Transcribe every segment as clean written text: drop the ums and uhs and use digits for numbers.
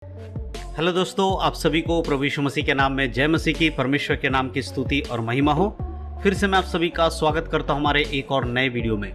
Hello दोस्तों, आप सभी को प्रभु यीशु मसीह के नाम में जय मसीह की, परमेश्वर के नाम की स्तुति और महिमा हो। फिर से मैं आप सभी का स्वागत करता हूं हमारे एक और नए वीडियो में।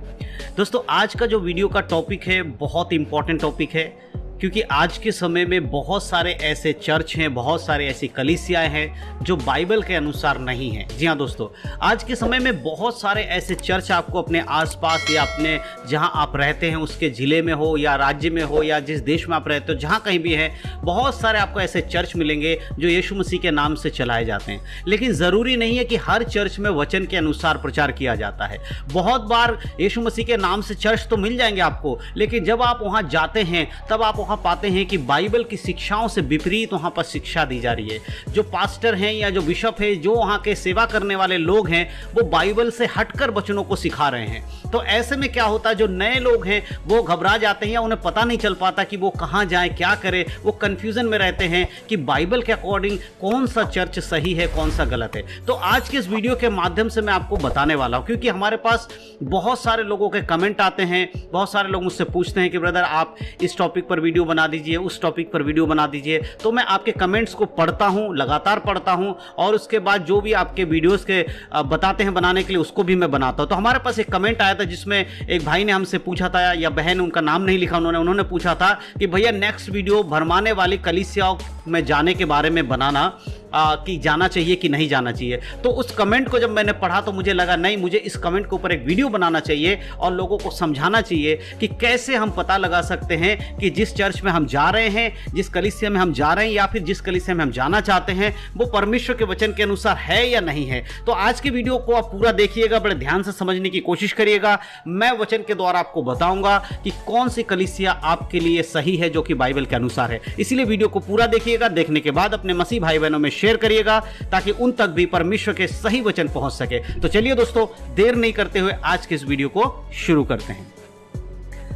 दोस्तों, आज का जो वीडियो का टॉपिक है बहुत इंपॉर्टेंट टॉपिक है, क्योंकि आज के समय में बहुत सारे ऐसे चर्च हैं, बहुत सारे ऐसी कलीसियाएं हैं जो बाइबल के अनुसार नहीं हैं। जी हाँ दोस्तों, आज के समय में बहुत सारे ऐसे चर्च आपको अपने आसपास या अपने जहां आप रहते हैं उसके ज़िले में हो या राज्य में हो या जिस देश में आप रहते हो, जहां कहीं भी है, बहुत सारे आपको ऐसे चर्च मिलेंगे जो यीशु मसीह के नाम से चलाए जाते हैं। लेकिन ज़रूरी नहीं है कि हर चर्च में वचन के अनुसार प्रचार किया जाता है। बहुत बार यीशु मसीह के नाम से चर्च तो मिल जाएंगे आपको, लेकिन जब आप वहाँ जाते हैं तब आप वहाँ पाते हैं कि बाइबल की शिक्षाओं से विपरीत वहाँ पर शिक्षा दी जा रही है। जो पास्टर हैं या जो बिशप है, जो वहाँ के सेवा करने वाले लोग हैं, वो बाइबल से हटकर वचनों को सिखा रहे हैं। तो ऐसे में क्या होता है, जो नए लोग हैं वो घबरा जाते हैं या उन्हें पता नहीं चल पाता कि वो कहाँ जाएं, क्या करें। वो कन्फ्यूजन में रहते हैं कि बाइबल के अकॉर्डिंग कौन सा चर्च सही है, कौन सा गलत है। तो आज के इस वीडियो के माध्यम से मैं आपको बताने वाला हूँ, क्योंकि हमारे पास बहुत सारे लोगों के कमेंट आते हैं, बहुत सारे लोग मुझसे पूछते हैं कि ब्रदर आप इस टॉपिक पर वीडियो बना दीजिए, उस टॉपिक पर वीडियो बना दीजिए। तो मैं आपके कमेंट्स को पढ़ता हूं, लगातार पढ़ता हूं, और उसके बाद जो भी आपके वीडियोस के बताते हैं बनाने के लिए, उसको भी मैं बनाता हूं। तो हमारे पास एक कमेंट आया था जिसमें एक भाई ने हमसे पूछा था, या बहन, उनका नाम नहीं लिखा उन्होंने पूछा था कि भैया नेक्स्ट वीडियो भरमाने वाली कलीसियाओं में जाने के बारे में बनाना, कि जाना चाहिए कि नहीं जाना चाहिए। तो उस कमेंट को जब मैंने पढ़ा तो मुझे लगा नहीं, मुझे इस कमेंट के ऊपर एक वीडियो बनाना चाहिए और लोगों को समझाना चाहिए कि कैसे हम पता लगा सकते हैं कि जिस चर्च में हम जा रहे हैं, जिस कलीसिया में हम जा रहे हैं, या फिर जिस कलीसिया में हम जाना चाहते हैं, वो परमेश्वर के वचन के अनुसार है या नहीं है। तो आज की वीडियो को आप पूरा देखिएगा, बड़े ध्यान से समझने की कोशिश करिएगा। मैं वचन के द्वारा आपको बताऊंगा कि कौन सी कलीसिया आपके लिए सही है, जो कि बाइबल के अनुसार है। इसलिए वीडियो को पूरा देखिएगा। देखने के बाद अपने मसीह भाई बहनों में शेयर करिएगा ताकि उन तक भी परमेश्वर के सही वचन पहुंच सके। तो चलिए दोस्तों, देर नहीं करते हुए आज के इस वीडियो को शुरू करते हैं।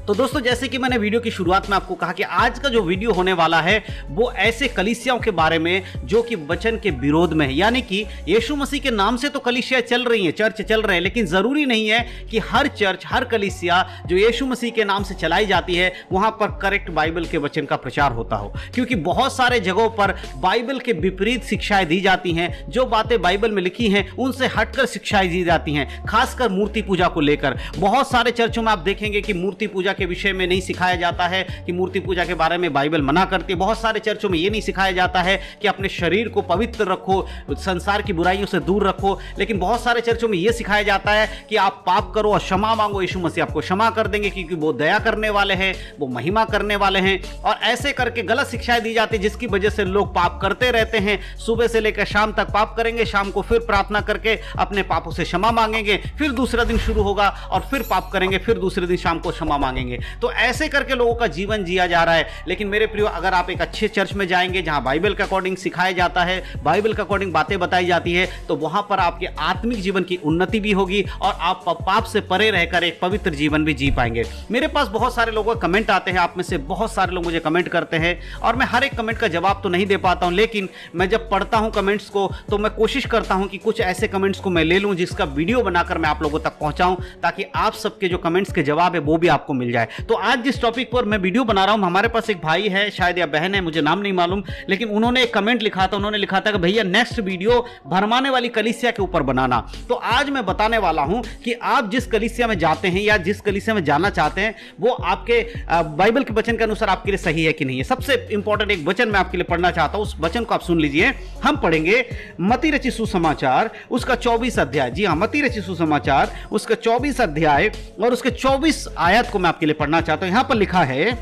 तो दोस्तों, जैसे कि मैंने वीडियो की शुरुआत में आपको कहा कि आज का जो वीडियो होने वाला है वो ऐसे कलीसियाओं के बारे में जो कि वचन के विरोध में है। यानी कि यीशु मसीह के नाम से तो कलीसिया चल रही हैं, चर्च चल रहे हैं, लेकिन जरूरी नहीं है कि हर चर्च, हर कलीसिया जो यीशु मसीह के नाम से चलाई जाती है वहां पर करेक्ट बाइबल के वचन का प्रचार होता हो। क्योंकि बहुत सारे जगहों पर बाइबल के विपरीत शिक्षाएं दी जाती हैं, जो बातें बाइबल में लिखी हैं उनसे हटकर शिक्षाएं दी जाती हैं, खासकर मूर्ति पूजा को लेकर। बहुत सारे चर्चों में आप देखेंगे कि मूर्ति पूजा के विषय में नहीं सिखाया जाता है कि मूर्ति पूजा के बारे में बाइबल मना करती है। बहुत सारे चर्चों में यह नहीं सिखाया जाता है कि अपने शरीर को पवित्र रखो, संसार की बुराइयों से दूर रखो। लेकिन बहुत सारे चर्चों में यह सिखाया जाता है कि आप पाप करो और क्षमा मांगो, यीशु मसीह आपको क्षमा कर देंगे, क्योंकि वो दया करने वाले हैं, वो महिमा करने वाले हैं। और ऐसे करके गलत शिक्षाएं दी जाती है, जिसकी वजह से लोग पाप करते रहते हैं। सुबह से लेकर शाम तक पाप करेंगे, शाम को फिर प्रार्थना करके अपने पापों से क्षमा मांगेंगे, फिर दूसरा दिन शुरू होगा और फिर पाप करेंगे, फिर दूसरे दिन शाम को क्षमा मांगेंगे। तो ऐसे करके लोगों का जीवन जिया जा रहा है। लेकिन मेरे प्रियो, अगर आप एक अच्छे चर्च में जाएंगे जहां बाइबल के अकॉर्डिंग सिखाया जाता है, बाइबल के अकॉर्डिंग बातें बताई जाती है, तो वहां पर आपके आत्मिक जीवन की उन्नति भी होगी और आप पाप से परे रहकर एक पवित्र जीवन भी जी पाएंगे। मेरे पास बहुत सारे लोगों के कमेंट आते हैं, आप में से बहुत सारे लोग मुझे कमेंट करते हैं, और मैं हर एक कमेंट का जवाब तो नहीं दे पाता हूं, लेकिन मैं जब पढ़ता हूं कमेंट्स को तो मैं कोशिश करता हूं कि कुछ ऐसे कमेंट्स को मैं ले लूं जिसका वीडियो बनाकर मैं आप लोगों तक पहुंचाऊं, ताकि आप सबके जो कमेंट्स के जवाब है वो भी आपको मिल जाए। तो आज जिस टॉपिक पर मैं वीडियो बना रहा हूं, हमारे पास एक भाई है, शायद या बहन है, मुझे नाम नहीं मालूम, लेकिन उन्होंने एक कमेंट लिखा था। उन्होंने लिखा था कि भैया नेक्स्ट वीडियो भरमाने वाली कलीसिया के ऊपर बनाना। तो आज मैं बताने वाला हूं कि आप जिस कलीसिया में जाते हैं या जिस कलीसिया में जाना चाहते हैं वो आपके बाइबल के वचन के अनुसार आपके लिए सही है कि नहीं है। सबसे इंपॉर्टेंट एक वचन मैं आपके लिए पढ़ना चाहता हूं, उस वचन को आप सुन लीजिए। हम पढ़ेंगे मत्ती रचित सुसमाचार उसका 24 अध्याय। जी हां, मत्ती रचित सुसमाचार उसका 24 अध्याय और उसके 24 आयत को मैं आपके लिए पढ़ना चाहता हूं। यहां पर लिखा है,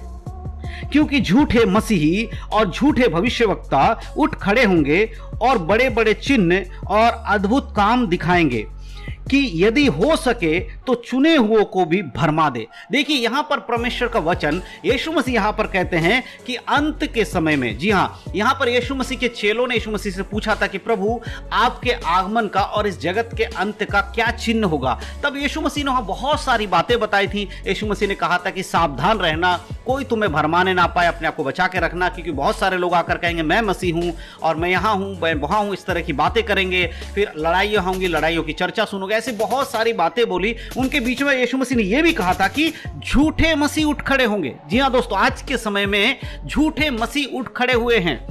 क्योंकि झूठे मसीही और झूठे भविष्यवक्ता उठ खड़े होंगे और बड़े बड़े चिन्ह और अद्भुत काम दिखाएंगे कि यदि हो सके तो चुने हुओं को भी भरमा दे। देखिए, यहां पर परमेश्वर का वचन, यीशु मसीह यहां पर कहते हैं कि अंत के समय में, जी हां, यहां पर यीशु मसीह के चेलों ने यीशु मसीह से पूछा था कि प्रभु आपके आगमन का और इस जगत के अंत का क्या चिन्ह होगा। तब यीशु मसीह ने वहां बहुत सारी बातें बताई थी। यीशु मसीह ने कहा था कि सावधान रहना, कोई तुम्हें भरमाने ना पाए, अपने आप को बचा के रखना, क्योंकि बहुत सारे लोग आकर कहेंगे मैं मसीह हूं और मैं यहां हूं, मैं वहां हूं, इस तरह की बातें करेंगे। फिर लड़ाइयां होंगी, लड़ाइयों की चर्चा सुनोगे। ऐसे बहुत सारी बातें बोली, उनके बीच में यीशु मसीह ने यह भी कहा था कि झूठे मसीह उठ खड़े होंगे। जी हाँ दोस्तों, आज के समय में झूठे मसीह उठ खड़े हुए हैं।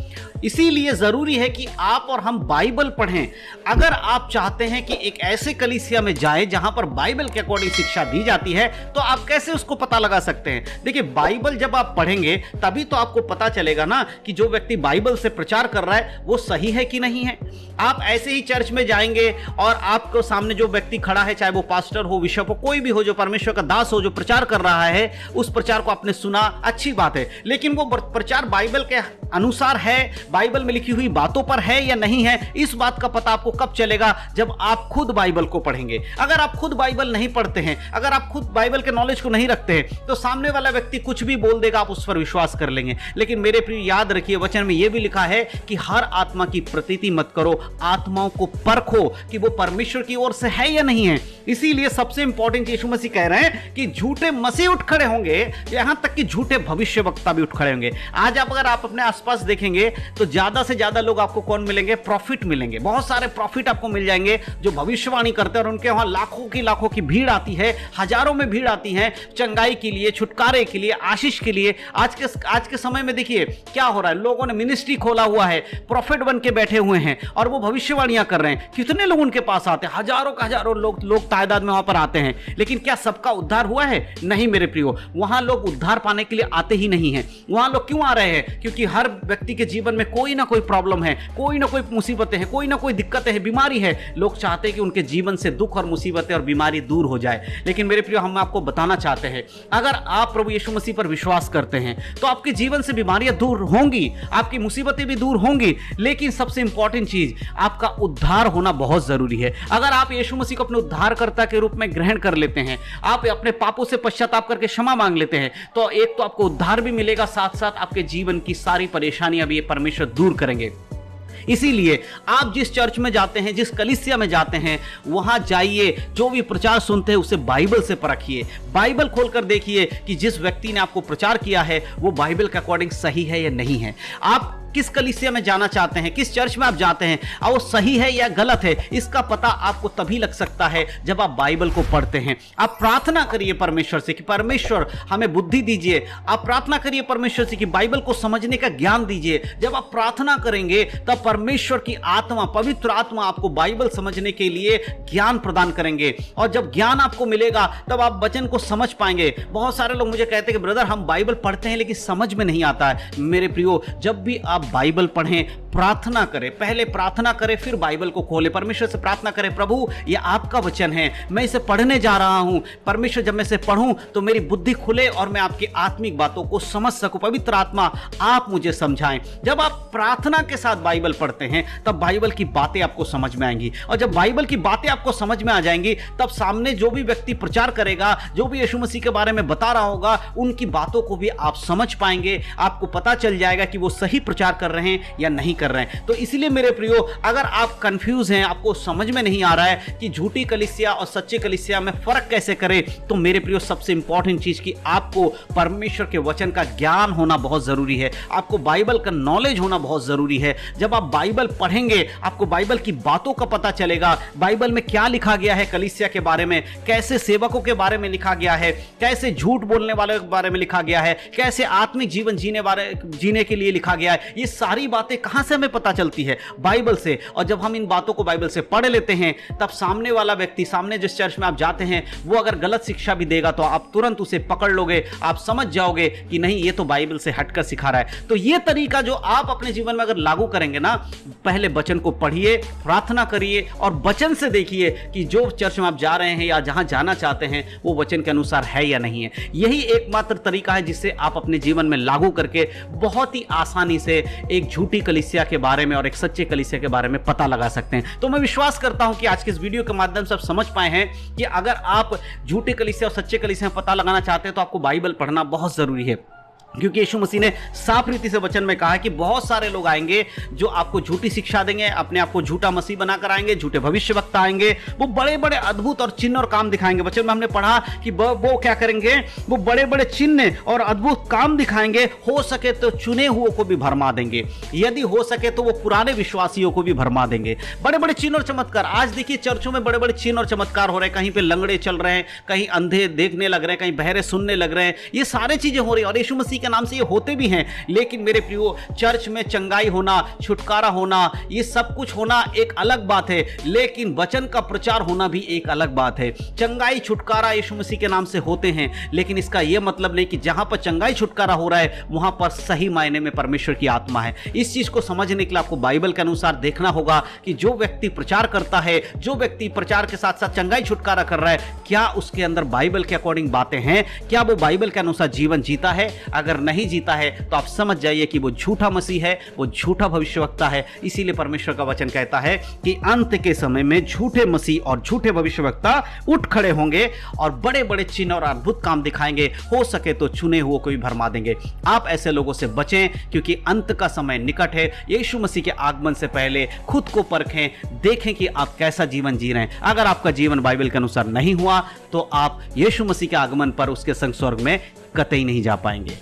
इसीलिए जरूरी है कि आप और हम बाइबल पढ़ें। अगर आप चाहते हैं कि एक ऐसे कलीसिया में जाएं जहां पर बाइबल के अकॉर्डिंग शिक्षा दी जाती है, तो आप कैसे उसको पता लगा सकते हैं? देखिए, बाइबल जब आप पढ़ेंगे तभी तो आपको पता चलेगा ना कि जो व्यक्ति बाइबल से प्रचार कर रहा है वो सही है कि नहीं है। आप ऐसे ही चर्च में जाएंगे और आपको सामने जो व्यक्ति खड़ा है, चाहे वो पास्टर हो, बिशप हो, कोई भी हो, जो परमेश्वर का दास हो, जो प्रचार कर रहा है, उस प्रचार को आपने सुना, अच्छी बात है, लेकिन वो प्रचार बाइबल के अनुसार है, बाइबल में लिखी हुई बातों पर है या नहीं है, इस बात का पता आपको कब चलेगा? जब आप खुद बाइबल को पढ़ेंगे। अगर आप खुद बाइबल नहीं पढ़ते हैं, अगर आप खुद बाइबल के नॉलेज को नहीं रखते हैं, तो सामने वाला व्यक्ति कुछ भी बोल देगा, आप उस पर विश्वास कर लेंगे। लेकिन मेरे प्रिय, याद रखिए, वचन में यह भी लिखा है कि हर आत्मा की प्रतीति मत करो, आत्माओं को परखो कि वो परमेश्वर की ओर से है या नहीं है। इसीलिए सबसे इंपॉर्टेंट यीशु मसीह कह रहे हैं कि झूठे मसीह उठ खड़े होंगे, यहां तक कि झूठे भविष्यवक्ता भी उठ खड़े होंगे। आज अगर आप अपने आसपास देखेंगे तो ज्यादा से ज्यादा लोग आपको कौन मिलेंगे? प्रॉफिट मिलेंगे। बहुत सारे प्रॉफिट आपको मिल जाएंगे जो भविष्यवाणी करते हैं, और उनके वहां लाखों की भीड़ आती है, हजारों में भीड़ आती है चंगाई के लिए, छुटकारे के लिए, आशीष के लिए। आज के समय में देखिए क्या हो रहा है, लोगों ने मिनिस्ट्री खोला हुआ है, प्रॉफिट बन के बैठे हुए हैं और वो भविष्यवाणियां कर रहे हैं। कितने लोग उनके पास आते हैं? हजारों लोग तादाद में वहां पर आते हैं, लेकिन क्या सबका उद्धार हुआ है? नहीं मेरे प्रियो, वहां लोग उद्धार पाने के लिए आते ही नहीं है। वहां लोग क्यों आ रहे हैं? क्योंकि हर व्यक्ति के जीवन में कोई ना कोई प्रॉब्लम है, कोई ना कोई मुसीबतें हैं, कोई ना कोई दिक्कतें हैं, बीमारी है। लोग चाहते हैं कि उनके जीवन से दुख और मुसीबतें और बीमारी दूर हो जाए। लेकिन मेरे प्रियो, हम आपको बताना चाहते हैं, अगर आप प्रभु यीशु मसीह पर विश्वास करते हैं तो आपके जीवन से बीमारियां दूर होंगी, आपकी मुसीबतें भी दूर होंगी, लेकिन सबसे इंपॉर्टेंट चीज, आपका उद्धार होना बहुत जरूरी है। अगर आप यीशु मसीह को अपने उद्धारकर्ता के रूप में ग्रहण कर लेते हैं, आप अपने पापों से पश्चाताप करके क्षमा मांग लेते हैं, तो एक तो आपको उद्धार भी मिलेगा, साथ साथ आपके जीवन की सारी परेशानियां भी परमेश्वर दूर करेंगे। इसीलिए आप जिस चर्च में जाते हैं, जिस कलीसिया में जाते हैं, वहां जाइए, जो भी प्रचार सुनते हैं उसे बाइबल से परखिए, बाइबल खोलकर देखिए कि जिस व्यक्ति ने आपको प्रचार किया है वो बाइबल के अकॉर्डिंग सही है या नहीं है। आप किस कलीसिया में जाना चाहते हैं, किस चर्च में आप जाते हैं, और वो सही है या गलत है, इसका पता आपको तभी लग सकता है जब आप बाइबल को पढ़ते हैं। आप प्रार्थना करिए परमेश्वर से कि परमेश्वर हमें बुद्धि दीजिए। आप प्रार्थना करिए परमेश्वर से कि बाइबल को समझने का ज्ञान दीजिए। जब आप प्रार्थना करेंगे तब परमेश्वर की आत्मा, पवित्र आत्मा आपको बाइबल समझने के लिए ज्ञान प्रदान करेंगे, और जब ज्ञान आपको मिलेगा तब आप वचन को समझ पाएंगे। बहुत सारे लोग मुझे कहते हैं कि ब्रदर, हम बाइबल पढ़ते हैं लेकिन समझ में नहीं आता है। मेरे प्रियो, जब भी आप बाइबल पढ़ें, प्रार्थना करें, पहले प्रार्थना करें, फिर बाइबल को खोलें, परमेश्वर से प्रार्थना करें, प्रभु ये आपका वचन है, मैं इसे पढ़ने जा रहा हूं, परमेश्वर जब मैं इसे पढ़ूं तो मेरी बुद्धि खुले और मैं आपकी आत्मिक बातों को समझ सकूं, पवित्र आत्मा आप मुझे समझाएं। जब आप प्रार्थना के साथ बाइबल पढ़ते हैं तब बाइबल की बातें आपको समझ में आएंगी, और जब बाइबल की बातें आपको समझ में आ जाएंगी तब सामने जो भी व्यक्ति प्रचार करेगा, जो भी यीशु मसीह के बारे में बता रहा होगा, उनकी बातों को भी आप समझ पाएंगे। आपको पता चल जाएगा कि वो सही प्रचार कर रहे हैं या नहीं कर रहे हैं। तो इसलिए मेरे प्रियो, अगर आप कंफ्यूज हैं, आपको समझ में नहीं आ रहा है कि झूठी कलीसिया और सच्चे कलीसिया में फर्क कैसे करें, तो मेरे प्रियो, सबसे इंपॉर्टेंट चीज कि आपको परमेश्वर के वचन का ज्ञान होना बहुत जरूरी है, आपको बाइबल का नॉलेज होना बहुत जरूरी है। जब आप बाइबल पढ़ेंगे आपको बाइबल की बातों का पता चलेगा, बाइबल में क्या लिखा गया है कलीसिया के बारे में, कैसे सेवकों के बारे में लिखा गया है, कैसे झूठ बोलने वाले के बारे में लिखा गया है, कैसे आत्मिक जीवन जीने के लिए लिखा गया है। ये सारी बातें कहां से हमें पता चलती है? बाइबल से। और जब हम इन बातों को बाइबल से पढ़ लेते हैं तब सामने वाला व्यक्ति, सामने जिस चर्च में आप जाते हैं, वो अगर गलत शिक्षा भी देगा तो आप तुरंत उसे पकड़ लोगे, आप समझ जाओगे कि नहीं, ये तो बाइबल से हटकर सिखा रहा है। तो ये तरीका जो आप अपने जीवन में अगर लागू करेंगे ना, पहले वचन को पढ़िए, प्रार्थना करिए और वचन से देखिए कि जो चर्च में आप जा रहे हैं या जहां जाना चाहते हैं वो वचन के अनुसार है या नहीं है। यही एकमात्र तरीका है जिससे आप अपने जीवन में लागू करके बहुत ही आसानी से एक झूठी कलीसिया के बारे में और एक सच्चे कलीसिया के बारे में पता लगा सकते हैं। तो मैं विश्वास करता हूं कि आज के इस वीडियो के माध्यम से आप समझ पाए हैं कि अगर आप झूठे कलीसिया और सच्चे कलीसिया में पता लगाना चाहते हैं तो आपको बाइबल पढ़ना बहुत जरूरी है। क्योंकि यीशु मसीह ने साफ रीति से वचन में कहा है कि बहुत सारे लोग आएंगे जो आपको झूठी शिक्षा देंगे, अपने आप को झूठा मसीह बनाकर आएंगे, झूठे भविष्यवक्ता आएंगे, वो बड़े बड़े अद्भुत और चिन्ह और काम दिखाएंगे। वचन में हमने पढ़ा कि वो क्या करेंगे, वो बड़े बड़े चिन्ह और अद्भुत काम दिखाएंगे, हो सके तो चुने हुओं को भी भरमा देंगे, यदि हो सके तो वो पुराने विश्वासियों को भी भरमा देंगे। बड़े बड़े चिन्ह और चमत्कार, आज देखिए चर्चों में बड़े बड़े चिन्ह और चमत्कार हो रहे हैं, कहीं पे लंगड़े चल रहे हैं, कहीं अंधे देखने लग रहे हैं, कहीं बहरे सुनने लग रहे हैं, ये सारी चीजें हो रही है और यीशु मसीह के नाम से ये होते भी हैं। लेकिन मेरे प्रियो, चर्च में चंगाई होना, छुटकारा होना, ये सब कुछ होना एक अलग बात है, लेकिन वचन का प्रचार होना भी एक अलग बात है। चंगाई छुटकारा यीशु मसीह के नाम से होते हैं, लेकिन इसका यह मतलब नहीं कि जहां पर चंगाई छुटकारा हो रहा है वहां पर सही मायने में परमेश्वर की आत्मा है। इस चीज को समझने के लिए आपको बाइबल के अनुसार देखना होगा कि जो व्यक्ति प्रचार करता है, जो व्यक्ति प्रचार के साथ साथ चंगाई छुटकारा कर रहा है, क्या उसके अंदर बाइबल के अकॉर्डिंग बातें हैं, क्या वो बाइबल के अनुसार जीवन जीता है। अगर नहीं जीता है तो आप समझ जाइए कि वो झूठा मसीह है, वो झूठा भविष्यवक्ता है। इसीलिए परमेश्वर का वचन कहता है कि अंत के समय में झूठे मसीह और झूठे भविष्यवक्ता उठ खड़े होंगे और बड़े बड़े चिन्ह और अद्भुत काम दिखाएंगे, हो सके तो चुने हुओं को भी भरमा देंगे। आप ऐसे लोगों से बचें, क्योंकि अंत का समय निकट है। यीशु मसीह के आगमन से पहले खुद को परखें, देखें कि आप कैसा जीवन जी रहे हैं। अगर आपका जीवन बाइबल के अनुसार नहीं हुआ तो आप यीशु मसीह के आगमन पर उसके संग स्वर्ग में कतई नहीं जा पाएंगे।